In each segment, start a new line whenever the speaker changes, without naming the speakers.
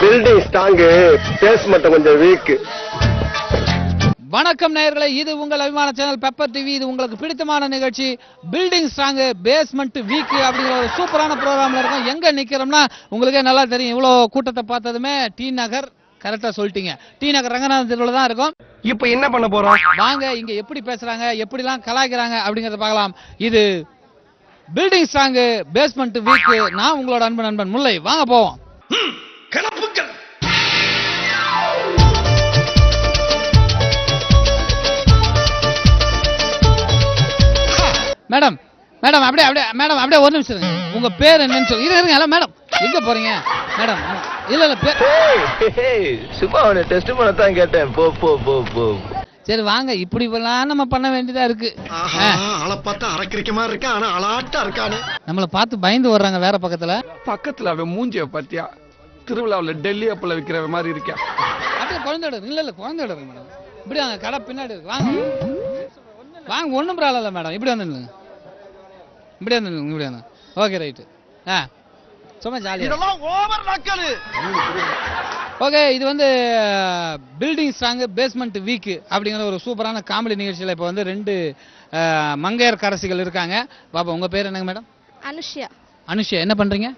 Building strong, base மட்டும் கொஞ்சம் week.
வணக்கம் நேயர்களே, இது உங்கள் அபிமான சேனல் பெப்பர் டிவி. இது உங்களுக்கு பிடித்தமான நிகழ்ச்சி பில்டிங் ஸ்ட்ராங் பேஸ்மெண்ட் வீக் அப்படிங்கிற ஒரு சூப்பரான ப்ரோக்ராம்ல இருக்கும். எங்க நிக்கிறோம்னா உங்களுக்கே நல்லா தெரியும். இவ்வளவு கூட்டத்தை பார்த்ததுமே டி நகர், கரெக்டா சொல்லிட்டீங்க, டி நகர் ரங்கநாதன் தெருவில் தான் இருக்கும்.
இப்ப என்ன பண்ண போறோம்?
வாங்க இங்க எப்படி பேசுறாங்க, எப்படிலாம் கலாய்க்கிறாங்க அப்படிங்கறத பார்க்கலாம். இது பில்டிங் ஸ்ட்ராங் பேஸ்மெண்ட் வீக். நான் உங்களோட அன்பு நண்பன் முல்லை. வாங்க போவோம்.
கலப்புக்கள்.
மேடம் மேடம் அப்படியே அப்படியே மேடம் அப்படியே ஒரு நிமிஷம் இருங்க. உங்க பேர் என்னன்னு சொல்லி இருங்க. மேடம் எங்க போறீங்க மேடம்? இல்ல இல்ல பேர்
சும்மா அவனை டெஸ்ட் பண்ண தான் கேட்டேன். போ போ போ போ.
சரி வாங்க, இப்படி எல்லாம் நம்ம பண்ண வேண்டியதா இருக்கு.
ஆளை பார்த்தா அரக்கிரிக்க மாதிரி இருக்கா, ஆனா அலாட்டா இருக்கானு.
நம்மளை பார்த்து பயந்து வர்றாங்க வேற பக்கத்துல.
பக்கத்துல அவன் மூஞ்சிய பத்தியா திருவிழாவில் டெல்லி அப்பல விக்கிற மாதிரி இருக்கா.
அப்படியே குழந்தையோட இல்ல இல்ல குழந்தையோட இருக்கு மேடம். இப்படி வாங்க, கடை பின்னாடி இருக்கு. வாங்க வாங்க, ஒன்றும் ப்ராப்ளம் இல்லை மேடம். இப்படி வந்து இப்படி வந்து இப்படி வந்து ஓகே ரைட்டு. சும்மா ஜாலியாக ஓகே. இது வந்து பில்டிங் ஸ்ட்ராங் பேஸ்மெண்ட் வீக் அப்படிங்கிற ஒரு சூப்பரான காமெடி நிகழ்ச்சியில் இப்போ வந்து 2 மங்கையர் கரசிகள் இருக்காங்க. பாப்பா உங்க பேர் என்னங்க மேடம்?
அனுஷ்யா.
அனுஷ்யா, என்ன பண்றீங்க?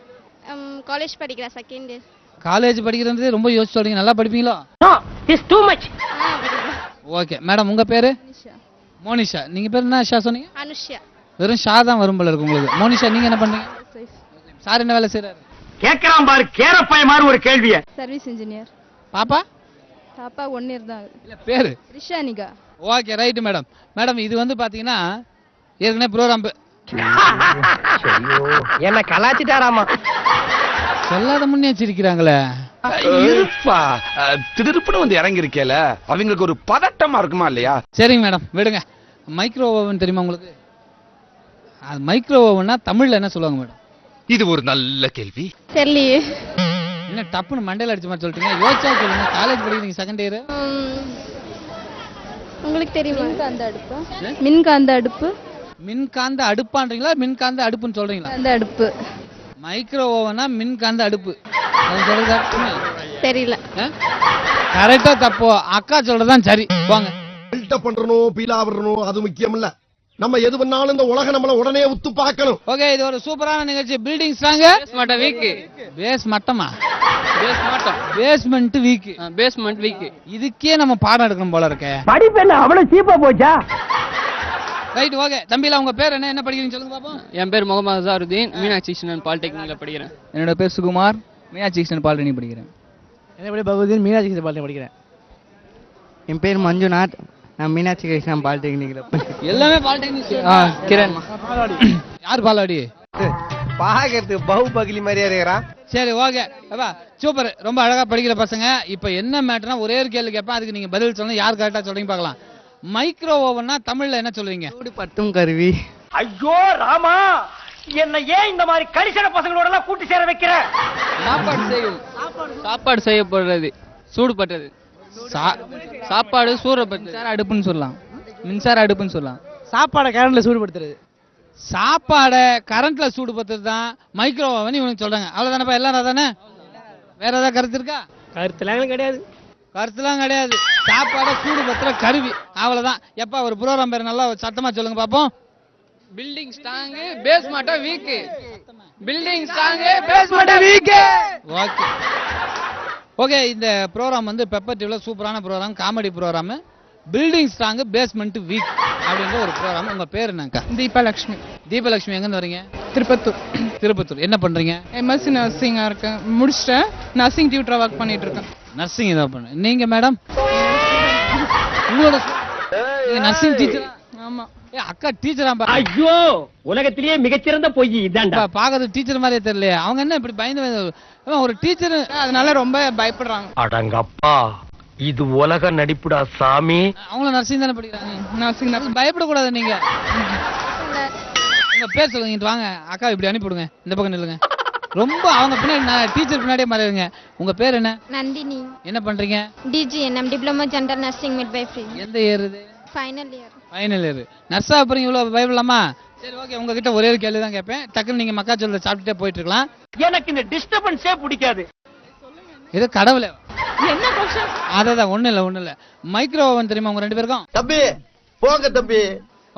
காலேஜ் படிக்கிறேன், செகண்ட் இயர்.
காலேஜ் படிக்கிறது ரொம்ப யோசிச்சு சொல்றீங்க. நல்லா படிப்பீங்களோ? ஓகே மேடம், உங்க பேரு? மோனிஷா. நீங்க பேர் என்ன ஷா சொன்னீங்க?
அனுஷ்யா.
வெறும் ஷா தான் வரும் போல இருக்கு உங்களுக்கு. மோனிஷா, நீங்க என்ன பண்றீங்க? சார் என்ன வேலை செய்யறாரு?
கேக்குறான் பாரு, கேரப்பாய மாதிரி ஒரு கேள்விய.
Service engineer.
பாப்பா?
பாப்பா 1 இயர் தான்.
இல்ல பேரு?
Rishanika.
Okay right madam. Madam இது வந்து பாத்தீங்கன்னா ஏற்கனவே ப்ரோக்ராம்
என்ன கலாச்சிட்டாராமா.
சொல்லாத முன்னே வச்சிருக்கிறாங்களே.
இருப்பா, திடுப்புன்னு வந்து இறங்கி இருக்கேல, அவங்களுக்கு ஒரு பதட்டமா இருக்குமா இல்லையா?
சரிங்க மேடம், விடுங்க. மைக்ரோ ஓவன் தெரியுமா உங்களுக்கு? அது மைக்ரோ ஓவன்னா தமிழ்ல என்ன சொல்லுவாங்க மேடம்?
இது ஒரு நல்ல கேள்வி.
தெரியலையே.
என்ன டப்புன்னு மண்டையில அடிச்ச மாதிரி சொல்லிட்டீங்க. யோசிச்சா சொல்லுங்க. காலேஜ் படிக்கிறீங்க, செகண்ட் இயர்.
உங்களுக்கு தெரியுமா? மின்காந்த அடுப்பு. மின்காந்த அடுப்பு.
மின்காந்த அடுப்பான்றீங்களா மின்காந்த அடுப்புன்னு சொல்றீங்களா?
அந்த அடுப்பு.
மைக்ரோ ஓவனா மின்காந்த அடுப்பு. அது சொல்றது
தெரியல.
கரெக்டா தப்போ அக்கா சொல்றதுதான் சரி. போங்க.
பில்டப் பண்றணும், பீலா வரணும், அது முக்கியம் இல்ல. நம்ம எது பண்ணாலும் இந்த உலகம் நம்மள உடனே உத்து பார்க்கணும்.
ஓகே, இது ஒரு சூப்பரான நிகழ்ச்சி. Building strong weak. பேஸ் மட்டமா? Basement weak. Basement weak. இதுக்கே நம்ம பாடம் எடுக்கணும் போல இருக்கே.
படிப்பு என்ன அவ்வளவு சீப்பா போச்சா?
Right okay. தம்பில உங்க பேர் என்ன படிக்கிறீங்க சொல்லுங்க பாப்போம்.
என் பேர் முகமது அசாருதீன், மீனாட்சி கிருஷ்ணன் பாலிடெக்னிக்ல படிக்கிறேன்.
என்னோட பேர் சுகுமார், மீனாட்சி கிருஷ்ணன் பாலிடெக்னிக் படிக்கிறேன்.
என்ன பேர் பகவதீன், மீனாட்சி கிருஷ்ணன் பாலிடெக்னிக் படிக்கிறேன்.
என் பேர் மஞ்சுநாத், நான் மீனாட்சி கிருஷ்ணன் பாலிடெக்னிக்ல.
எல்லாமே பாலிடெக்னிக்.
கிரண்.
யார் பாலாடி?
பாக்கிறதுக்கு பகுபகிலி மாதிரியா இருக்கிறான்.
சரி ஓகே அப்பா, சூப்பர். ரொம்ப அழகா படிக்கிற பசங்க. இப்போ என்ன மேட்டர்னா ஒரே ஒரு கேள்வி கேட்பேன், அதுக்கு நீங்க பதில் சொல்லணும். யார் கரெக்டா சொல்றீங்க பார்க்கலாம். மைக்ரோ ஓவன்னா தமிழ்ல என்ன சொல்றீங்க?
சூடு பத்தும் கருவி.
ஐயோ ராமா, என்ன ஏன் இந்த மாதிரி கரிசன பசங்களோட எல்லாம் கூட்டி சேர வைக்கிற?
சாப்பாடு செய்யப்படுறது, சூடு பட்டுறது. சாப்பாடு சூடுபடுறது.
மின்சார அடுப்புன்னு சொல்லலாம். மின்சார அடுப்புன்னு சொல்லலாம்.
சாப்பாடை கரண்ட்ல சூடுபடுத்துறது.
சாப்பாடை கரண்ட்ல சூடுபடுத்துறது தான் மைக்ரோ ஓவன் இவனுக்கு சொல்றாங்க. அவ்வளவுதானப்பா, எல்லாரும் தானே? வேற ஏதாவது கருத்து இருக்கா?
கருத்துலாம் கிடையாது.
கருத்துலாம் கிடையாது. சாப்பாடை சூடுபடுத்துற கருவி, அவ்வளவுதான். எப்பா ஒரு ப்ரோக்ராம் பேர் நல்லா சத்தமா சொல்லுங்க பாப்போம்.
Building strong basement weak. Building strong basement weak.
Okay okay. இந்த ப்ரோக்ராம் வந்து பெப்பர் டிவில சூப்பரான program, comedy program. Building strong basement weak அப்படின்ற ஒரு ப்ரோக்ராம். உங்க பேர் என்னக்கா?
தீபலட்சுமி.
தீபலட்சுமி, எங்க இருந்து வரீங்க?
திருப்பத்தூர்.
திருப்பத்தூர். என்ன பண்றீங்க?
எம்எஸ்சி நர்சிங்கா இருக்கேன், முடிச்சிட்டேன். நர்சிங் டியூட்டரா ஒர்க் பண்ணிட்டு இருக்கேன்.
நர்சிங் இதை பண்ண. நீங்க மேடம்? உங்களோட நர்சிங் டீச்சரா?
ஆமா.
அக்கா டீச்சரா?
ஐயோ, உலகத்திலேயே மிகச்சிறந்த பொய் இதான்டா.
பாக்குறது டீச்சர் மாதிரியே தெரியல. அவங்க என்ன இப்படி பயந்து ஒரு டீச்சர்,
அதனால ரொம்ப பயப்படுறாங்க.
அடங்கப்பா, இது உலக நடிப்புடா சாமி.
அவங்களும் நர்சிங் தானே படிக்கிறாங்க.
நர்சிங்
பயப்படக்கூடாது. நீங்க உங்க பேர் சொல்லுங்க. இங்கிட்டு வாங்க. அக்கா இப்படி அனுப்பிவிடுங்க, இந்த பக்கம் நில்லுங்க. ரொம்ப அவங்க பின்னாடி, டீச்சர் பின்னாடியே மாறிடுங்க. உங்க பேர் என்ன?
நந்தினி.
என்ன பண்றீங்க?
DGNM, diploma general nursing midwifery.
எந்த இயர் இது?
Final year.
Final year. நர்ஸா அப்புறம் இவ்வளவு பயப்படலாமா? சரி ஓகே, உங்ககிட்ட ஒரே ஒரு கேள்வி தான் கேட்பேன். டக்குன்னு நீங்க மக்காச்சோளத்தை சாப்பிட்டுட்டே போயிட்டு இருக்கலாம்.
எனக்கு இந்த டிஸ்டர்பன்ஸே பிடிக்காது.
இது கடவுளே.
என்ன கொஸ்டின்?
அதான் ஒண்ணும் இல்ல மைக்ரோ ஓவன் தெரியுமா உங்க 2 பேருக்கும்?
தம்பி போங்க தம்பி.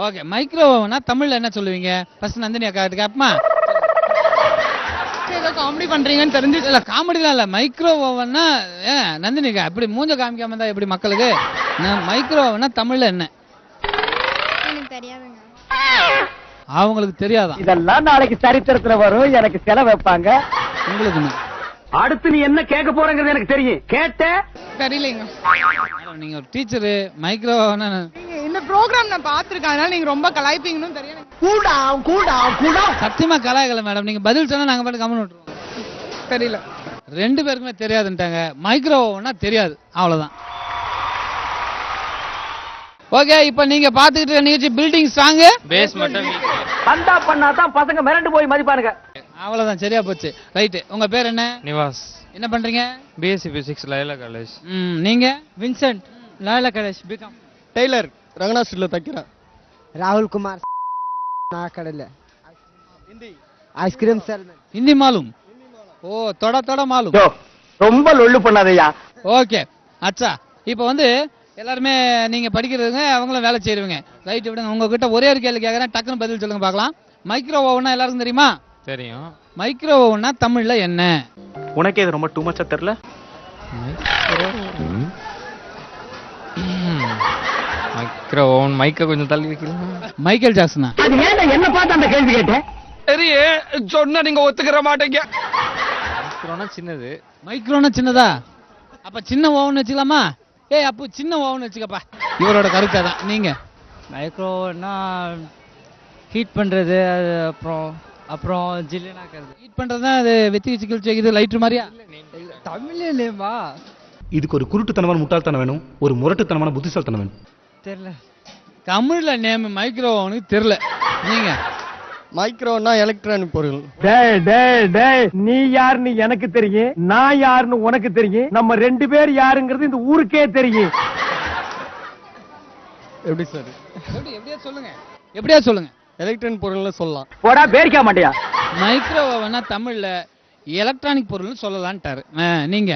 ஓகே, மைக்ரோ ஓவனா தமிழ்ல என்ன சொல்லுவீங்க? ஃபர்ஸ்ட் நந்தினி அக்கா கேப்பமா.
ஏதோ காமெடி பண்றீங்கன்னு தெரிஞ்சு.
இல்ல காமெடிலாம் இல்ல. மைக்ரோ ஓவன்னா நந்தினி அக்கா இப்படி மூஞ்ச காமிக்காம இருந்தா எப்படி மக்களுக்கு? மைக்ரோ ஓவனா தமிழ்ல என்ன?
எனக்கு தெரியாதுங்க.
அவங்களுக்கு தெரியாதான்.
இதெல்லாம் நாளைக்கு சரித்திரத்துல வரும், எனக்கு செலவு வைப்பாங்க.
உங்களுக்கு
அடுத்து நீ என்ன கேட்க போறங்கிறது எனக்கு தெரியும். கேட்ட
தெரியலைங்க.
நீங்க ஒரு டீச்சரு. மைக்ரோ ஓவனா
நீங்க இந்த ப்ரோக்ராம் நான் பாத்துருக்கேன், அதனால நீங்க ரொம்ப கலாய்ப்பீங்கன்னு தெரியும்.
கூடா
சத்தியமா கலாய்க்கல மேடம். நீங்க பதில் சொன்னா நாங்க பாட்டு கமெண்ட் விட்டுருவோம்.
தெரியல.
2 பேருக்குமே தெரியாதுன்ட்டாங்க. மைக்ரோ ஓவனா தெரியாது, அவ்வளவுதான். ஓகே, இப்போ நீங்க பாத்துக்கிட்டு இருக்க நிகழ்ச்சி பில்டிங் ஸ்ட்ராங் பேஸ்மெண்ட் வீக்.
பந்தா பண்ணாதான் பசங்க மிரண்டு போய் மதிப்பானுங்க.
அவ்வளவுதான், சரியா போச்சு. ரைட், உங்க பேர் என்ன?
நிவாஸ்.
என்ன பண்றீங்க?
BSc physics Loyola college.
நீங்க?
Vincent Loyola college BCom.
Tailor ரங்கனா ஸ்ட்ரீட்ல தைக்கிறேன். ராகுல் குமார் நாக்கடல. Ice cream salesman.
ஹிந்தி மாலும்? ஓ, தொட மாலும்.
ரொம்ப லொள்ளு பண்ணாதயா.
ஓகே, அச்சா. இப்போ வந்து எல்லாருமே நீங்க படிக்கிறதுங்க, அவங்களும் வேலை செய்யறவங்க. ரைட், விடுங்க. உங்ககிட்ட ஒரே ஒரு கேள்வி கேட்கறேன், டக்குன்னு பதில் சொல்லுங்க பார்க்கலாம். மைக்ரோ ஓவனா எல்லாருக்கும் தெரியுமா?
தெரியும்.
மைக்ரோ ஓவனா தமிழ்ல என்ன?
உனக்கே இது ரொம்ப டூ மச்சா தெரியல.
Micro oven. மைக்க கொஞ்சம் தள்ளி வைக்கலாம்.
மைக்கேல் ஜாக்சனா?
அது ஏன்டா என்ன பார்த்து அந்த கேள்வி கேட்டேன்?
சரி சொன்னா நீங்க ஒத்துக்கிற மாட்டீங்க.
மைக்ரோனா சின்னது.
மைக்ரோனா சின்னதா? அப்ப சின்ன ஓவன் வச்சுக்கலாமா? அப்போ சின்ன ஓவன் வச்சுக்கப்பா. இவரோட கருத்து தான். நீங்க?
மைக்ரோனா ஹீட் பண்றது, அப்புறம் ஜில்லுனாக்கிறது.
ஹீட் பண்றதுதான் அது. வெத்தி சிக்கல் வைக்கிறது லைட்டர் மாதிரியா?
தமிழ்ல இல்லையம்மா.
இதுக்கு ஒரு குருட்டுத்தனமான முட்டாள்தனம் வேணும், ஒரு முரட்டுத்தனமான புத்திசாலித்தனம் வேணும்.
தெரியல.
தமிழ்ல நேம் மைக்ரோ ஓவனுக்கு தெரியல. நீங்க?
மைக்ரோனா எலக்ட்ரானிக் பொருள்.
நீ யாருன்னு எனக்கு தெரியும், நான் யாருன்னு உனக்கு தெரியும். நம்ம 2 பேர் யாருங்கிறது இந்த ஊருக்கே தெரியும்.
எப்படி சார்?
எப்படியா சொல்லுங்க.
எலக்ட்ரானிக் பொருள்னு சொல்லலாம்.
போடா பேரிக்க மாட்டியா?
மைக்ரோ ஓவனா தமிழ்ல எலக்ட்ரானிக் பொருள்னு சொல்லலான்ட்டாரு. நீங்க?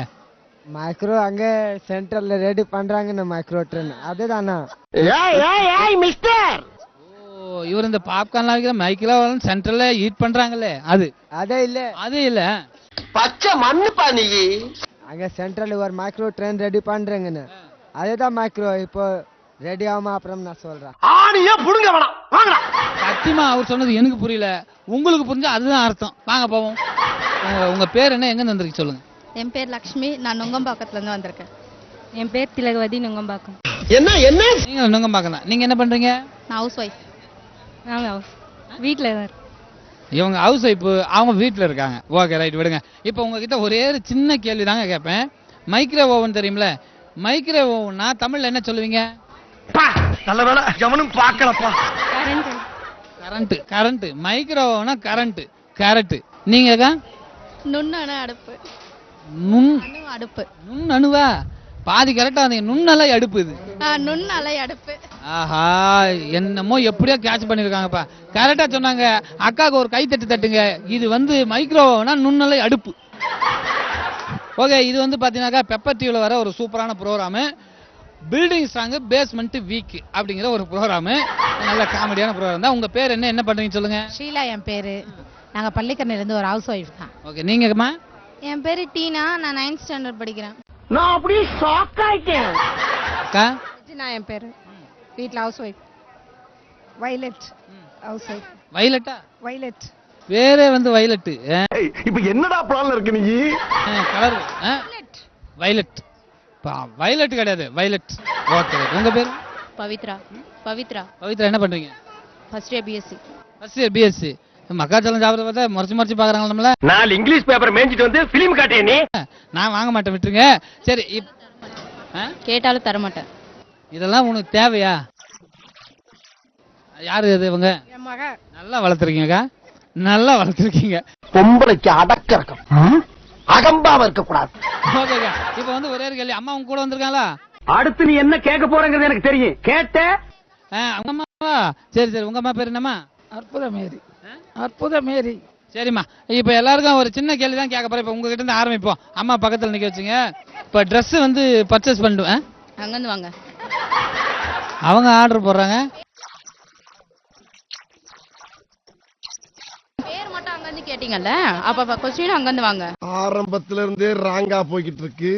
மைக்ரோ அங்க சென்டர்ல ரெடி பண்றாங்க மைக்ரோ ட்ரெயின், அதுதானா?
மிஸ்டர்
இவர் இந்த பாப்கார்ன்லாம் வைக்கிற மைக்ரோ ஓவன் சென்டர்ல ஹீட் பண்றாங்கல்ல, அது?
அதே இல்ல.
அது இல்ல.
பச்சை மண்ணுப்பா நீ.
அங்க சென்ட்ரல் ஒரு மைக்ரோ ட்ரெயின் ரெடி பண்றாங்கன்னு, அதுதான் மைக்ரோ. இப்போ ரெடி ஆகாம அப்புறம் நான் சொல்றேன்.
ஆணியே புடுங்க வேணாம், வாங்கடா.
சத்தியமா அவர் சொன்னது எனக்கு புரியல, உங்களுக்கு புரிஞ்சா அதுதான் அர்த்தம். வாங்க போவோம். உங்க பேர் என்ன, எங்க வந்திருக்கு சொல்லுங்க.
என் பேர் லக்ஷ்மி, நான் நுங்கம்பாக்கத்துல இருந்து வந்திருக்கேன். என் பேர் திலகவதி, நுங்கம்பாக்கம்.
என்ன
நீங்க நுங்கம்பாக்கம் தான். நீங்க என்ன பண்றீங்க?
நான் ஹவுஸ் ஒய்ஃப். வீட்டில் தான்.
இவங்க ஹவுஸ் ஒய்ஃப், அவங்க வீட்டில் இருக்காங்க. ஓகே ரைட், விடுங்க. இப்போ உங்ககிட்ட ஒரே ஒரு சின்ன கேள்வி தாங்க கேட்பேன். மைக்ரோ ஓவன் தெரியுமில, மைக்ரோ ஓவன்னா தமிழ்ல என்ன சொல்லுவீங்க?
நல்ல வேலை எவனும் பார்க்கலப்பா.
கரண்ட். மைக்ரோ ஓவனா கரண்ட். நீங்க?
நுண்ணணு அடுப்பு. அடுப்பு.
நுண்ணணுவா? பாதி கரெக்டா வந்தீங்க. நுண்ணலை அடுப்பு இது.
நுண்ணலை அடுப்பு.
ஆஹா, என்னமோ எப்படியோ கேட்ச் பண்ணிருக்காங்கப்பா. கரெக்டா சொன்னாங்க. அக்காவுக்கு ஒரு கை தட்டுங்க. இது வந்து மைக்ரோ ஓவனா நுண்ணலை அடுப்பு. ஓகே, இது வந்து பாத்தீங்கன்னாக்கா பெப்பர் டிவில வர ஒரு சூப்பரான program. Building strong basement weak அப்படிங்கிற ஒரு ப்ரோக்ராம். நல்ல காமெடியான ப்ரோக்ராம் தான். உங்க பேர் என்ன பண்றீங்க சொல்லுங்க?
ஷீலா என் பேரு. நாங்க பள்ளிக்கரணையில இருந்து ஒரு ஹவுஸ் ஒய்ஃப் தான்.
ஓகே, நீங்கம்மா?
என் பேரு டீனா, நான் 9th ஸ்டாண்டர்ட் படிக்கிறேன்.
நான் அப்படியே ஷாக் ஆயிட்டேன்.
அக்கா?
நான் என் பேரு. வீட்ல house wife. Violet. House wife.
வைலட்டா?
வைலட்.
பேரே வந்து வைலட்.
இப்ப என்னடா பிளான்ல இருக்கு நீ?
Colour violet. வைலட் கிடையாது, வைலட். ஓகே, உங்க பேர்?
பவித்ரா. பவித்ரா
என்ன பண்றீங்க?
First year BSc.
First year BSc. மக்காச்சலம் சாப்பிட பார்த்தா மறைச்சு பாக்குறாங்க நம்மள.
4 இங்கிலீஷ் பேப்பர் மேஞ்சிட்டு வந்து பிலிம் காட்டிய நீ.
நான் வாங்க மாட்டேன், விட்டுருங்க. சரி,
கேட்டாலும் தர மாட்டேன்.
இதெல்லாம் உனக்கு தேவையா? யாரு இது? இவங்க
என் மக.
நல்லா வளர்த்துருக்கீங்கக்கா, நல்லா வளர்த்துருக்கீங்க.
பொம்பளைக்கு அடக்க இருக்கும், அகம்பாவ இருக்க கூடாது.
ஓகேக்கா, இப்போ வந்து ஒரே ஒரு கேள்வி. அம்மா உங்க கூட வந்திருக்காங்களா?
அடுத்து நீ என்ன கேட்க போறங்கிறது எனக்கு தெரியும். கேட்ட
உங்க அம்மாவா? சரி, உங்க அம்மா பேர் என்னம்மா?
அற்புத மேரி.
சரிம்மா, இப்போ எல்லாருக்கும் ஒரு சின்ன கேள்வி தான் கேட்க போறேன். இப்போ உங்ககிட்ட இருந்து ஆரம்பிப்போம். அம்மா பக்கத்தில் நிக்க வச்சுங்க. இப்போ Dress வந்து பர்ச்சேஸ் பண்ணுவேன்.
அங்கேருந்து வாங்க.
அவங்க ஆர்டர் போடுறாங்க.
பேர் மட்டும் அங்கேருந்து கேட்டீங்கல்ல, அப்போ கொஸ்டின் அங்கேருந்து வாங்க.
ஆரம்பத்துல இருந்தே ராங்கா போய்கிட்டு இருக்கு.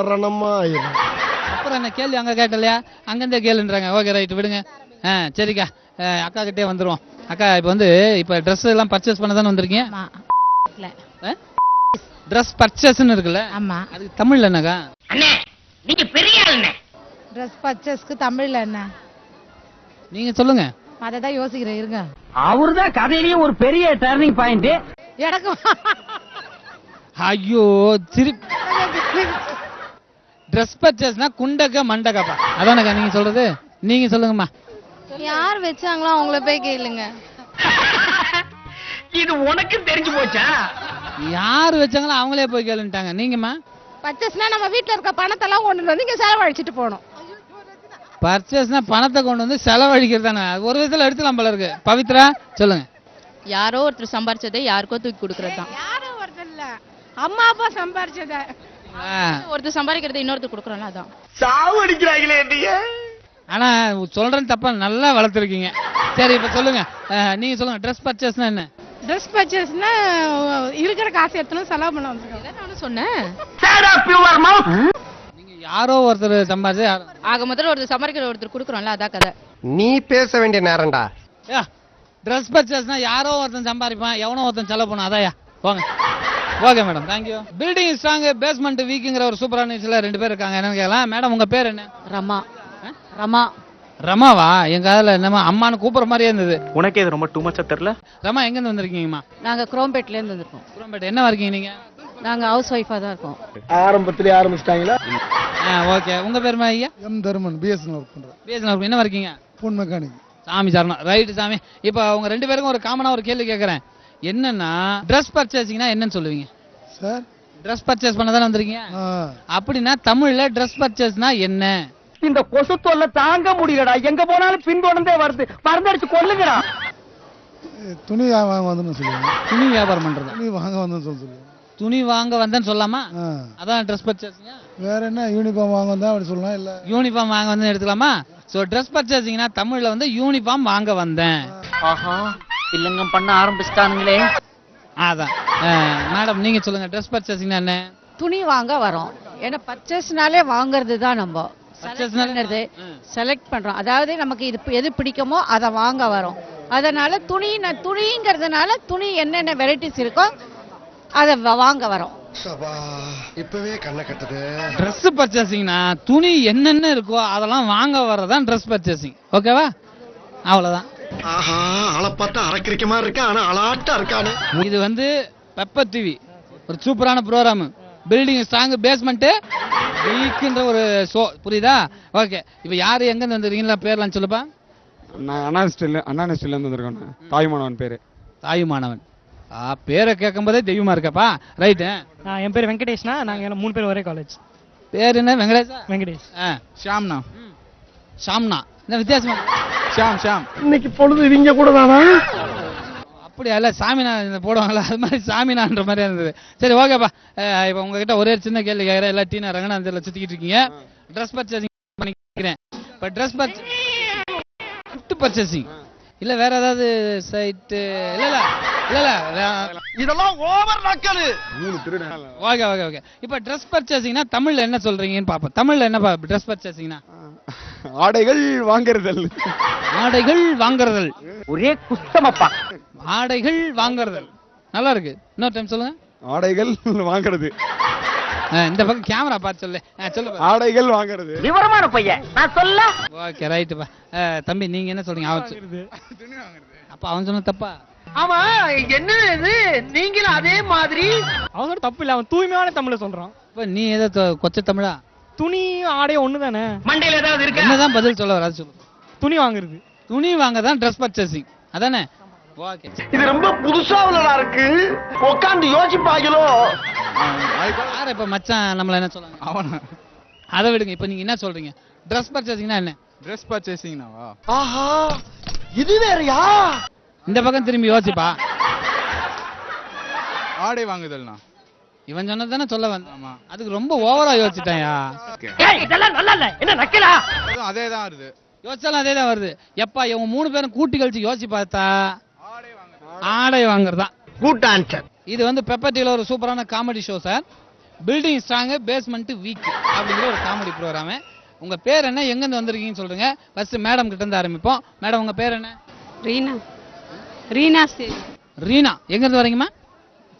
ரணமா ஆயிரும்.
அப்புறம் என்ன கேள்வி அங்கே கேட்டலையா, அங்கேருந்தே கேளுன்றாங்க. ஓகே ரைட் விடுங்க. சரிக்கா, அக்கா கிட்டே வந்துருவோம். அக்கா இப்போ வந்து இப்போ ட்ரெஸ் எல்லாம் பர்ச்சேஸ் பண்ண தானே வந்திருக்கீங்க? ட்ரெஸ் பர்ச்சேஸ்ன்னு இருக்குல்ல,
ஆமா,
அதுக்கு தமிழ்ல என்னக்கா?
நீங்க பெரிய ஆளுங்க. ட்ரெஸ் பர்ச்சேஸ்க்கு தமிழ்ல என்ன
நீங்க சொல்லுங்க.
அதை தான் யோசிக்கிறேன், இருங்க.
அவர்தான் கதையிலேயே ஒரு பெரிய டர்னிங் பாயிண்ட்.
எனக்கு
ஐயோ ட்ரெஸ் பர்ச்சேஸ்னா குண்டக்க மண்டக்கா அதானக்கா நீங்க சொல்றது? நீங்க சொல்லுங்கம்மா.
யார் வச்சாங்களோ அவங்கள போய் கேளுங்க.
இது உனக்கு தெரிஞ்சு போச்சா?
யார் வச்சாங்களோ அவங்களே போய் கேளுட்டாங்க. நீங்கம்மா?
பர்ச்சேஸ்னா நம்ம வீட்ல இருக்க பணத்தெல்லாம் கொண்டு வந்து இங்க செலவழிச்சிட்டு போகணும்.
பர்ச்சேஸ்னா பணத்தை கொண்டு வந்து செலவழிக்கிறது தானே, ஒரு விதத்துல எடுத்துலாம் போல இருக்கு. பவித்ரா சொல்லுங்க.
யாரோ ஒருத்தர் சம்பாரிச்சதை யாருக்கோ தூக்கி கொடுக்கறது தான். யாரோ ஒருத்தர் இல்ல, அம்மா அப்பா சம்பாரிச்சதை ஒருத்தர் சம்பாதிக்கிறதை இன்னொருத்தர் கொடுக்குறோம்ல, அதான்.
சாவு அடிக்கிறாங்களே என்னைய.
ஆனா சொல்றேன் தப்பா நல்லா வளர்த்துருக்கீங்க. சரி இப்ப சொல்லுங்க, நீங்க சொல்லுங்க. ட்ரெஸ் பர்ச்சேஸ்னா என்ன?
ட்ரெஸ் பர்ச்சேஸ்னா இருக்கிற காசு எடுத்துன்னு செலவு பண்ண வந்திருக்கேன். நானும் சொன்னேன்.
நீங்க யாரோ ஒருத்தர் சம்பாதிச்சு
ஆக முதல்ல ஒருத்தர் சம்பாதிக்கிற ஒருத்தர் கொடுக்குறோம்ல, அதான் கதை.
நீ பேச வேண்டிய நேரம்டா.
ட்ரெஸ் பர்ச்சேஸ்னா யாரோ ஒருத்தன் சம்பாதிப்பான், எவனோ ஒருத்தன் செலவு பண்ணும். அதாயா போங்க. Okay madam, thank you. Building strong basement வீக்குங்கிற ஒரு சூப்பரான நியூஸ்ல 2 பேர் இருக்காங்க. என்னன்னு கேட்கலாம். மேடம் உங்க பேர் என்ன?
ரமா. ரமா.
ரமாவா? எங்க காதுல என்னமா அம்மானு கூப்பிடுற மாதிரியே இருந்தது.
உனக்கே இது ரொம்ப டூ மச்சா தெரியல.
ரமா எங்க இருந்து வந்திருக்கீங்கம்மா?
நாங்க குரோம்பேட்ல இருந்து வந்திருக்கோம்.
குரோம்பேட் என்ன இருக்கீங்க நீங்க?
நாங்க ஹவுஸ் ஒய்ஃபா தான் இருக்கோம்.
ஆரம்பத்திலே ஆரம்பிச்சிட்டாங்களா?
ஓகே, உங்க பேருமா ஐயா?
எம் தர்மன், பிஎஸ்என்எல் ஒர்க் பண்றேன்.
பிஎஸ்என்எல் என்ன இருக்கீங்க?
Phone mechanic.
சாமி சரணம். ரைட்டு சாமி. இப்போ அவங்க 2 பேருக்கும் ஒரு காமனா ஒரு கேள்வி கேட்கறேன். என்னன்னா ட்ரெஸ் பர்ச்சேசிங்னா என்னன்னு சொல்லுவீங்க
சார்?
ட்ரெஸ் பர்ச்சேஸ் பண்ண தானே வந்திருக்கீங்க. அப்படின்னா தமிழ்ல ட்ரெஸ் பர்ச்சேஸ்னா என்ன?
இந்த கொசு தொல்லை தாங்க முடியலடா. எங்க போனாலும் பின்தொடர்ந்தே வருது. மருந்தடிச்சு கொல்லுங்கடா.
துணி வாங்க வந்து சொல்லுவாங்க.
துணி வியாபாரம் பண்றது.
துணி வாங்க வந்து சொல்லுவாங்க.
துணி வாங்க வந்தேன்னு சொல்லாமா? அதான் ட்ரெஸ் பர்ச்சேசிங்.
வேற என்ன யூனிஃபார்ம் வாங்க வந்தா அப்படி சொல்லலாம். இல்ல
யூனிஃபார்ம் வாங்க வந்து எடுத்துக்கலாமா? சோ ட்ரெஸ் பர்ச்சேசிங்னா தமிழ்ல வந்து யூனிஃபார்ம் வாங்க வந்தேன்.
ஆஹா, இல்லங்கம் பண்ண ஆரம்பிச்சிட்டானுங்களே.
அதான். மேடம் நீங்க சொல்லுங்க, ட்ரெஸ் பர்ச்சேசிங்னா என்ன?
துணி வாங்க வரோம். ஏன்னா பர்ச்சேஸ்னாலே வாங்குறது தான். நம்ம
பர்ச்சேஸ்னாலே
செலக்ட் பண்றோம். அதாவது நமக்கு இது எது பிடிக்குமோ அதை வாங்க வரோம். அதனால துணிங்கிறதுனால துணி என்னென்ன வெரைட்டிஸ் இருக்கோ அதை வாங்க வரோம்.
இப்பவே கண்ணை கட்டுது.
ட்ரெஸ் பர்ச்சேசிங்னா துணி என்னென்ன இருக்கோ அதெல்லாம் வாங்க வர்றதான் ட்ரெஸ் பர்ச்சேசிங். ஓகேவா? அவ்வளவுதான்.
ஆஹா, ஆளை பார்த்தா அரக்கிரிக்க மாதிரி இருக்கா, ஆனா அலாட்டா இருக்கானு.
இது வந்து பெப்பர் டிவி ஒரு சூப்பரான ப்ரோக்ராம். பில்டிங் ஸ்ட்ராங் பேஸ்மெண்ட் வீக்ன்ற ஒரு ஷோ, புரியுதா? ஓகே, இப்போ யாரு எங்க இருந்து வந்திருக்கீங்களா? பேர்லாம் சொல்லுப்பா.
நான் அண்ணா நெஸ்டில் இருந்து வந்திருக்கோம். தாயுமானவன் பேரு.
தாயுமானவன். பேரை கேட்கும் போதே தெய்வமா இருக்கப்பா. ரைட்டு.
என் பேர் வெங்கடேஷ்னா, நாங்க 3 பேர் ஒரே காலேஜ்.
பேர் என்ன? வெங்கடேஷா?
வெங்கடேஷ்.
ஷாம்னா.
ஷாம்னா என்ன வித்தியாசமா?
ஷாம்.
இன்னைக்கு பொழுது இவங்க கூட தானா?
அப்படியா? இல்ல சாமினா போடுவாங்களா, அது மாதிரி சாமினான்ற மாதிரி இருந்தது. சரி ஓகேப்பா. இப்போ உங்ககிட்ட ஒரே சின்ன கேள்வி கேட்குறேன். எல்லாம் டீனா ரங்கனா அந்த சுத்திக்கிட்டு இருக்கீங்க. ட்ரெஸ் பர்ச்சேசிங் பண்ணிக்கிறேன். இப்போ ட்ரெஸ் கிஃப்ட் பர்ச்சேசிங் இல்ல வேற ஏதாவது சைட்? இல்ல
இதெல்லாம் ஓவர் நக்கலு.
ஓகே. இப்போ ட்ரெஸ் பர்ச்சேசிங்னா தமிழ்ல என்ன சொல்றீங்கன்னு பாப்போம். தமிழ்ல என்னப்பா ட்ரெஸ் பர்ச்சேசிங்னா?
ஆடைகள் வாங்குறதல்.
ஆடைகள் வாங்குறதல்.
ஒரே குஸ்தமப்பா.
ஆடைகள் வாங்குறதல் நல்லா இருக்கு. இன்னொரு டைம் சொல்லுங்க.
ஆடைகள் வாங்குறது.
இந்த பக்கம் கேமரா பார்த்து சொல்லு. சொல்லு.
ஆடைகள் வாங்குறது.
விவரமான பையன் நான் சொல்ல.
ஓகே ரைட்டுப்பா. தம்பி நீங்க என்ன சொல்றீங்க? அப்ப அவன் சொன்ன தப்பா?
ஆமா, என்ன இது? நீங்களும் அதே மாதிரி.
அவங்க தப்பு இல்ல, அவன் தூய்மையான தமிழ்ல சொல்றான்.
இப்ப நீ ஏதோ கொச்ச தமிழா?
துணி ஆடைய ஒண்ணுதானே.
மண்டையில ஏதாவது இருக்கு?
என்னதான் பதில் சொல்ல வராது சொல்லு.
துணி வாங்குறது.
துணி வாங்க தான் ட்ரெஸ் பர்ச்சேசிங் அதானே? ஓகே.
இது ரொம்ப புதுசாவுலடா இருக்கு. உட்கார்ந்து யோசிப்பாங்களோ.
யார இப்ப மச்சான் நம்மள என்ன சொல்றாங்க?
அவனா?
அதை விடுங்க. இப்ப நீங்க என்ன சொல்றீங்க? ட்ரெஸ் பர்ச்சேசிங்னா என்ன?
ட்ரெஸ் பர்ச்சேசிங்னாவா?
ஆஹா, இது வேறயா?
இந்த பக்கம் திரும்பி யோசிப்பா.
ஆடை வாங்குதல்னா.
இவன் சொன்னதானே சொல்ல வந்தான். அதுக்கு ரொம்ப ஓவரா யோசிச்சிட்டாயா?
இதெல்லாம் நல்லா இல்ல. என்ன நக்கலா?
அதே தான் வருது.
யோசிச்சாலும் அதே தான் வருது. எப்பா இவங்க 3 பேரும் கூட்டி கழிச்சு யோசிச்சு பார்த்தா ஆடை வாங்குறதா
குட் ஆன்சர்.
இது வந்து பெப்பர் டிவில ஒரு சூப்பரான comedy show sir. Building strong basement weak அப்படிங்கிற ஒரு காமெடி ப்ரோக்ராம். உங்க பேர் என்ன, எங்க இருந்து வந்திருக்கீங்கன்னு சொல்லுங்க. ஃபர்ஸ்ட் மேடம் கிட்ட இருந்து ஆரம்பிப்போம். மேடம் உங்க பேர் என்ன?
ரீனா. ரீனா சரி.
ரீனா எங்க இருந்து வரீங்கம்மா?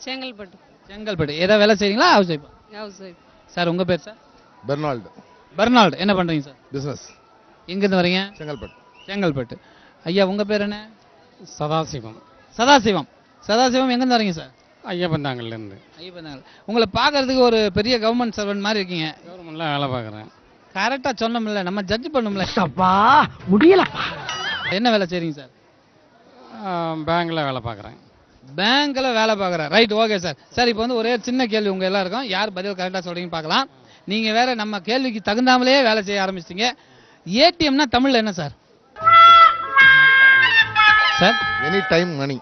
செங்கல்பட்டு.
செங்கல்பட்டு. ஏதாவது வேலை செய்றீங்களா? House wife.
House wife.
Sir உங்க பேர் சார்?
பெர்னால்டு.
பெர்னால்டு. என்ன பண்றீங்க சார்?
பிசினஸ்.
எங்க இருந்து வரீங்க?
செங்கல்பட்டு.
செங்கல்பட்டு. ஐயா உங்க பேர் என்ன?
சதாசிவம்.
சதாசிவம். சதாசிவம் எங்க இருந்து வரீங்க சார்?
ஐயப்பந்தாங்கல்ல இருந்து.
ஐயப்பந்தாங்கல். உங்களை பார்க்கறதுக்கு ஒரு பெரிய கவர்மெண்ட் சர்வெண்ட் மாதிரி இருக்கீங்க.
கவர்மெண்ட்ல வேலை பார்க்குறேன்.
கரெக்டா சொன்னோம்ல, நம்ம ஜட்ஜ் பண்ணும்ல.
அப்பா முடியலப்பா.
என்ன வேலை செய்றீங்க சார்?
பேங்க்ல வேலை பார்க்குறேன்.
பேங்க்ல வேலை பார்க்குறேன். Right, okay sir. சார் இப்போ வந்து ஒரே சின்ன கேள்வி உங்க எல்லாருக்கும். யார் பதில் கரெக்டா சொல்றீங்கன்னு பார்க்கலாம். நீங்க வேற நம்ம கேள்விக்கு தகுந்தாமலே வேலை செய்ய ஆரம்பிச்சிட்டீங்க. ஏடிஎம்னா தமிழ்ல என்ன சார்? சார்
எனி டைம் மணி.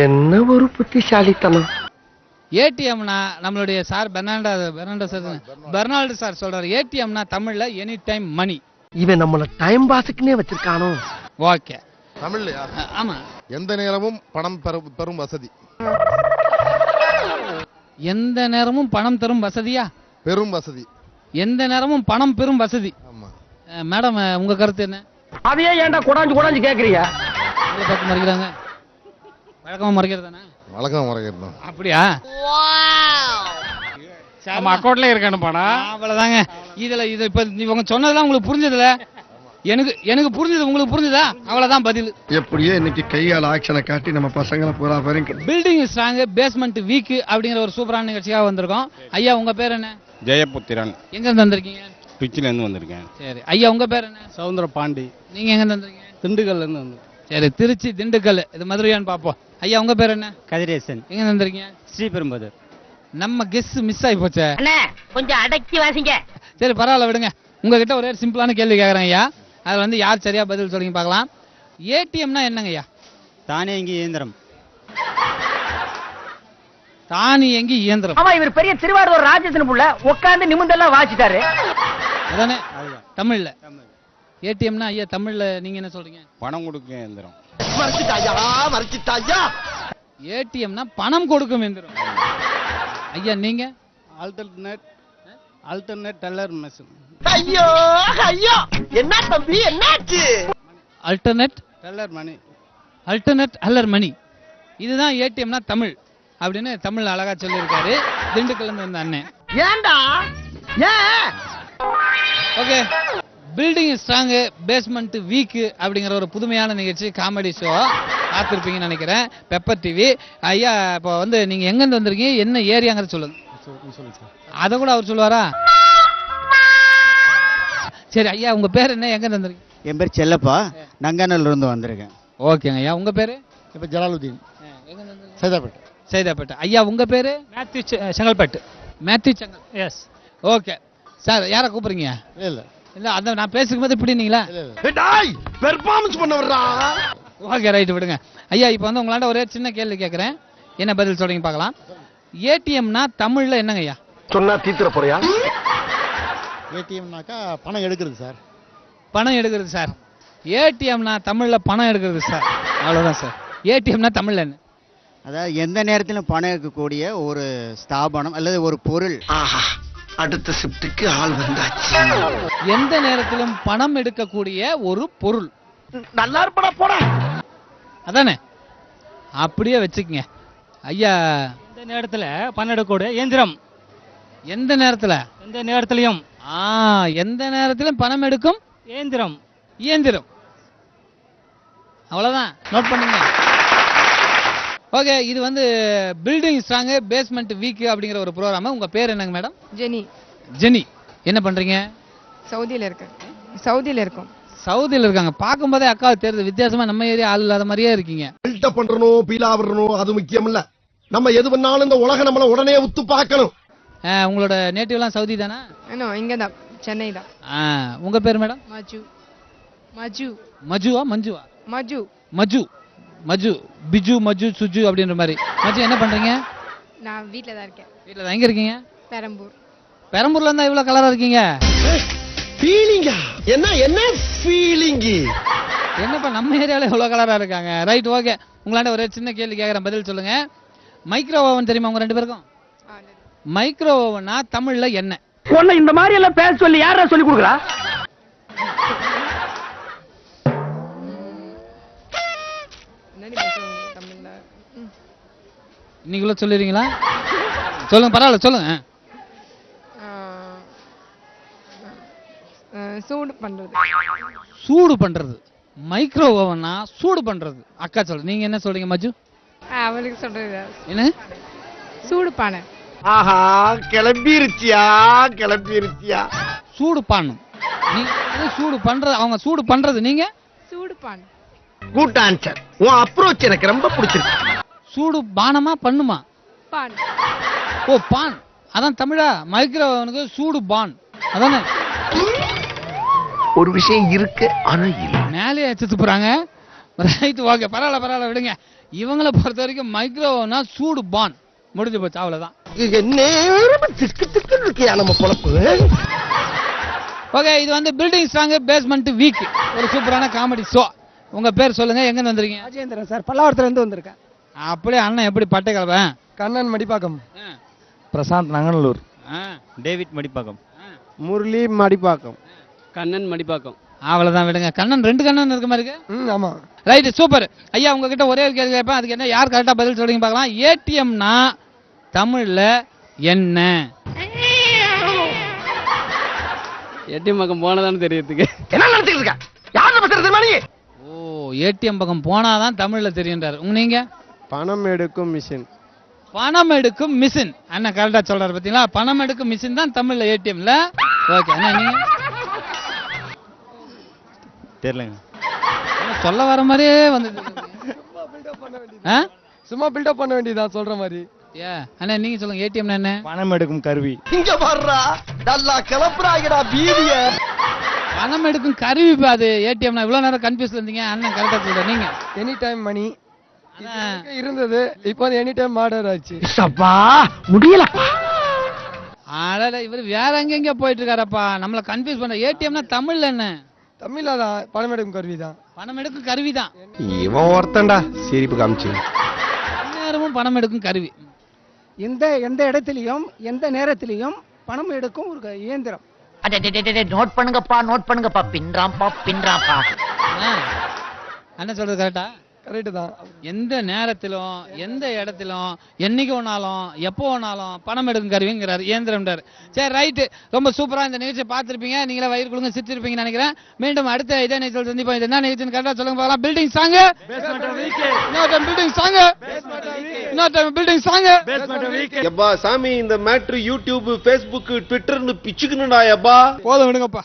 என்ன ஒரு புத்திசாலித்தனம்.
ஏடிஎம்னா நம்மளுடைய சார் பெர்னால்டு சார் சொல்றாரு. ஏடிஎம்னா தமிழ்ல எனி டைம் மணி.
இவன் நம்மள டைம் பாஸ்க்குனே வச்சிருக்கானோ.
ஓகே.
தமிழ்லையா?
ஆமா.
எந்த நேரமும் பணம் பெறும் வசதி.
எந்த நேரமும் பணம் தரும் வசதியா?
பெரும் வசதி.
எந்த நேரமும் பணம் பெறும் வசதி.
ஆமா.
மேடம் உங்க கருத்து என்ன?
அதையே ஏன்டா குடாஞ்சு கேக்குறீங்க?
உங்களை பார்த்து மறைக்கிறாங்க. வழக்கமா மறைக்கிறதானே?
வழக்கம் மறைக்கிறது.
அப்படியா?
நம்ம அக்கௌண்ட்ல இருக்கானு பணம்.
அவ்வளவுதாங்க. இதுல இது இப்ப இவங்க சொன்னதெல்லாம் உங்களுக்கு புரிஞ்சதுல? எனக்கு புரிஞ்சது, உங்களுக்கு புரிஞ்சதா? அவ்வளவுதான் பதில்.
எப்படியே இன்னைக்கு கையால் ஆக்ஷனை காட்டி நம்ம பசங்களை பூரா பேரும்
பில்டிங் ஸ்ட்ராங் பேஸ்மெண்ட் வீக் அப்படிங்கிற ஒரு சூப்பரான நிகழ்ச்சியாக வந்திருக்கோம். ஐயா உங்க பேர் என்ன?
ஜெயபுத்திரன்.
எங்க இருந்து வந்திருக்கீங்க?
பிச்சில இருந்து வந்திருக்கேன்.
சரி. ஐயா உங்க பேர் என்ன?
சவுந்தர பாண்டி.
நீங்க எங்க இருந்து வந்திருக்கீங்க?
திண்டுக்கல்ல இருந்து வந்து.
சரி, திருச்சி திண்டுக்கல். இது மதுரையான்னு பாப்போம். ஐயா உங்க பேர் என்ன?
கதிரேசன்.
எங்க இருந்து வந்திருக்கீங்க?
ஸ்ரீபெரும்புதூர்.
நம்ம கெஸ் மிஸ் ஆகி போச்சே.
கொஞ்சம் அடக்கி வாசிங்க.
சரி பரவாயில்ல விடுங்க. உங்ககிட்ட ஒரே சிம்பிளான கேள்வி கேட்கறேன் ஐயா. அதுல வந்து யார் சரியா பதில் சொல்றீங்க பார்க்கலாம். ஏடிஎம்னா என்னங்க ஐயா?
தானியங்கி இயந்திரம்.
தானியங்கி இயந்திரம்.
ஆமா, இவர் பெரிய திருவாரூர் ராஜேந்திரன் புள்ள உட்கார்ந்து நிமிந்தெல்லாம் வாசிட்டாரு.
அதானே தமிழ்ல? ஏடிஎம்னா ஐயா தமிழ்ல நீங்க என்ன சொல்றீங்க?
பணம் கொடுக்கும் இயந்திரம்.
மறைச்சிட்டாயா.
ஏடிஎம்னா பணம் கொடுக்கும் இயந்திரம். ஐயா நீங்க?
Alternate teller machine.
ஐயோ ஐயோ, என்ன தம்பி என்னாச்சு?
அல்டர்னேட்
டெல்லர் மணி.
அல்டர்னேட் அல்லர் மணி. இதுதான் ஏடிஎம்னா தமிழ் அப்படின்னு தமிழ்ல அழகா சொல்லியிருக்காரு திண்டுக்கல்ல இருந்து வந்த அண்ணன்.
ஏண்டா ஏன்?
Okay. Building strong basement weak அப்படிங்கிற ஒரு புதுமையான நிகழ்ச்சி காமெடி ஷோ பார்த்துருப்பீங்கன்னு நினைக்கிறேன். Pepper TV. ஐயா இப்போ வந்து நீங்க எங்க இருந்து வந்திருக்கீங்க, என்ன ஏரியாங்கிறத சொல்லுங்க. அதை கூட அவர் சொல்லுவாரா? சரி ஐயா உங்க பேர் என்ன, எங்க இருந்து வந்திருக்கீங்க?
என் பேர் செல்லப்பா, நங்கானூர்ல இருந்து வந்திருக்கேன்.
ஓகேங்க ஐயா. உங்க பேரு?
இப்ப ஜலாலுதீன்.
எங்க இருந்து வந்திருக்கீங்க?
சைதாப்பேட்டை.
சைதாப்பேட்டை. ஐயா உங்க பேரு?
மேத்யூ செங்கல்பட்டு.
மேத்யூ செங்கல்.
எஸ்.
Okay sir. யாரை கூப்பிடுறீங்க?
இல்ல
இல்ல அத நான் பேசும் போது இப்படினீங்களா?
டேய் பெர்ஃபார்மன்ஸ் பண்ண வர்றா.
ஓகே ரைட் விடுங்க. ஐயா இப்போ வந்து உங்களாண்ட ஒரே சின்ன கேள்வி கேட்குறேன். என்ன பதில் சொல்றீங்க பார்க்கலாம். ஏடிஎம்னா தமிழ்ல என்னங்க ஐயா?
சொன்னா தீத்துற போறியா?
ஏடிஎம்னாக்கா பணம் எடுக்கிறது சார்.
பணம் எடுக்கிறது சார். ஏடிஎம்னா தமிழ்ல பணம் எடுக்கிறது சார். அவ்வளவுதான் சார். ஏடிஎம்னா தமிழ்ல என்ன?
அதாவது எந்த நேரத்திலும் பணம் எடுக்கக்கூடிய ஒரு ஸ்தாபனம் அல்லது ஒரு பொருள்.
ஆஹா, அடுத்த ஷிப்டுக்கு ஆள் வந்தாச்சு.
எந்த நேரத்திலும் பணம் எடுக்கக்கூடிய ஒரு பொருள்.
நல்லா இருப்படா போடா.
அதானே? அப்படியே வச்சுக்கங்க ஐயா.
எந்த நேரத்துல பணம் எடுக்கக்கூடிய இயந்திரம்.
எந்த நேரத்துல?
எந்த நேரத்திலையும்.
எந்த நேரத்திலும் பணம் எடுக்கும்
இயந்திரம்.
இயந்திரம். அவ்வளவுதான். நோட் பண்ணுங்க. ஓகே. இது வந்து பில்டிங் ஸ்ட்ராங் பேஸ்மெண்ட் வீக் அப்படிங்கிற ஒரு ப்ரோக்ராம். உங்க பேர் என்னங்க மேடம்?
ஜெனி.
ஜெனி. என்ன பண்றீங்க?
சவுதியில இருக்கேன். சவுதியில இருக்கோம்.
சவுதியில இருக்காங்க. பார்க்கும்போதே அக்கா தெரியுது. வித்தியாசமா நம்ம ஏரியா ஆள் இல்லாத மாதிரியே இருக்கீங்க.
பில்டப் பண்றணும், பீலா வரணும், அது முக்கியம் இல்ல. நம்ம எது பண்ணாலும் இந்த உலக நம்மள உடனே உத்து பார்க்கணும்.
உங்களோட நேட்டிவ்லாம் சவுதி தானா?
இங்க தான், சென்னை தான்.
உங்க பேர் மேடம்?
மஜு. மஜு.
மஜுவா மஞ்சுவா?
மஜு.
மஜு. மஜு பிஜு மஜு சுஜு அப்படின்ற மாதிரி. மஜு என்ன பண்றீங்க?
நான் வீட்டில் தான் இருக்கேன்.
வீட்டில் தான். எங்க இருக்கீங்க?
பெரம்பூர்.
பெரம்பூர்ல இருந்தா இவ்வளவு கலரா இருக்கீங்க?
ஃபீலிங்கா என்ன என்ன ஃபீலிங்?
என்னப்பா நம்ம ஏரியால இவ்வளவு கலரா இருக்காங்க. Right, okay. உங்களாண்ட ஒரு சின்ன கேள்வி கேட்கறேன், பதில் சொல்லுங்க. மைக்ரோ ஓவன் தெரியுமா உங்க 2 பேருக்கும்? மைக்ரோ ஓவனா தமிழ்ல என்ன?
உன்னை இந்த மாதிரி எல்லாம் பேச சொல்லி யாரா சொல்லி கொடுக்குறா?
தமிழ்ல
இன்னைக்குள்ள சொல்லிடுறீங்களா? சொல்லுங்க, பரவாயில்ல சொல்லுங்க.
சூடு பண்றது.
சூடு பண்றது. மைக்ரோ ஓவனா சூடு பண்றது. அக்கா சொல்லு, நீங்க என்ன சொல்றீங்க மஜு?
அவளுக்கு சொல்றது
என்ன?
சூடு பானை.
ஆஹா, கிளம்பிருச்சியா கிளம்பிருச்சியா.
சூடு பானும். நீங்க சூடு பண்றது, அவங்க சூடு பண்றது, நீங்க
சூடு பானை.
Good answer. உன் அப்ரோச் எனக்கு ரொம்ப பிடிச்சிருக்கு.
சூடு பானமா பண்ணுமா?
பான்.
ஓ, பான். அதான் தமிழா? மைக்ரோ ஓவனுக்கு சூடு பான் அதானே?
ஒரு விஷயம் இருக்கு ஆனா இல்ல.
மேலே வச்சு போறாங்க. ரைட், ஓகே, பரவாயில்ல பரவாயில்ல விடுங்க. இவங்களை பொறுத்த வரைக்கும் மைக்ரோ ஓவனா சூடு பான் முடிஞ்சு போச்சு, அவ்வளவுதான்.
நேரம் திக்கு திக்கு இருக்கியா நம்ம பொழப்பு.
ஓகே, இது வந்து பில்டிங் ஸ்ட்ராங் பேஸ்மெண்ட் வீக், ஒரு சூப்பரான காமெடி ஷோ. உங்க பேர் சொல்லுங்க, எங்க இருந்து வந்திருக்கீங்க?
ராஜேந்திரன் சார், பல்லாவரத்துல இருந்து வந்திருக்கேன்.
அப்படியே அண்ணன் எப்படி பட்டை கலவை?
கண்ணன் மடிப்பாக்கம்.
பிரசாந்த் நங்கநல்லூர்.
டேவிட் மடிப்பாக்கம்.
முரளி மடிப்பாக்கம்.
கண்ணன் மடிப்பாக்கம்.
அவ்வளவுதான் விடுங்க. கண்ணன் 2 கண்ணன் இருக்க மாதிரி இருக்கு.
ஆமா.
Right, super. ஐயா உங்ககிட்ட ஒரே ஒரு கேள்வி கேட்பேன், அதுக்கு என்ன யார் கரெக்டா பதில் சொல்றீங்க பார்க்கலாம். ஏடிஎம்னா தமிழ்ல என்ன?
ஏடிஎம் பக்கம் போனதான்னு தெரியறதுக்கு.
என்ன நினைச்சிட்டு இருக்க? யாரு பண்றது மணி?
ஓ, ஏடிஎம் பக்கம் போனாதான் தமிழ்ல தெரியுன்றாரு. நீங்க?
பணம் எடுக்கும் மிஷின்.
பணம் எடுக்கும் மிஷின். அண்ணா கரெக்டா சொல்றாரு பாத்தீங்களா? பணம் எடுக்கும் மிஷின் தான் தமிழ்ல ஏடிஎம்ல. ஓகே, அண்ணா நீங்க?
தெரியலங்க.
சொல்ல வர மாதிரியே வந்து
சும்மா பில்டப் பண்ண வேண்டியதான் சொல்ற மாதிரி.
அண்ணா நீங்க சொல்லுங்க, ஏடிஎம் என்ன?
பணம் எடுக்கும் கருவி.
இங்க வர்றா நல்லா கிளப்புறாங்கடா பீதிய.
பணம் எடுக்கும் கருவி பாது ஏடிஎம்னா. இவ்வளவு நேரம் கன்ஃபியூஸ்ல இருந்தீங்க, அண்ணன் கரெக்டா சொல்றேன். நீங்க?
எனி டைம் மணி இருந்தது, இப்போ எனி டைம் ஆர்டர் ஆச்சு.
அப்பா முடியல.
அடட, இவர் வேற எங்க போயிட்டு இருக்காரப்பா, நம்மள கன்ஃபியூஸ் பண்ற. ஏடிஎம்னா தமிழ்ல என்ன?
தமிழ்ல தான் பணம் எடுக்கும் கருவி தான்.
பணம் எடுக்கும் கருவி தான்.
இவன் ஒருத்தன்டா சிரிப்பு காமிச்சு.
நேரமும் பணம் எடுக்கும் கருவி.
எந்த இடத்திலையும் எந்த நேரத்திலையும் பணம் எடுக்கும் ஒரு இயந்திரம்.
நோட் பண்ணுங்கப்பா பின்றாம்பா.
அண்ணன் சொல்றது கரெக்டா?
கரெக்ட் தான்.
எந்த நேரத்திலும் எந்த இடத்திலும் என்னைக்கு வேணாலும் எப்போ வேணாலும் பணம் எடுக்கும் கருவிங்கிறார், இயந்திரம்ன்றார். சரி, ரைட்டு. ரொம்ப சூப்பரா இந்த நிகழ்ச்சியை பார்த்திருப்பீங்க. நீங்களே வயிறு கொடுங்க சிரிச்சிருப்பீங்கன்னு நினைக்கிறேன். மீண்டும் அடுத்த இதே நிகழ்ச்சியில் சந்திப்போம். இது என்ன நிகழ்ச்சின்னு கரெக்டா சொல்லுங்க பார்க்கலாம். Building song. Building song.
எப்பா சாமி, இந்த மேட்ரு யூடியூப், ஃபேஸ்புக், ட்விட்டர்னு பிச்சுக்கணும்டா எப்பா.
போதும் விடுங்கப்பா.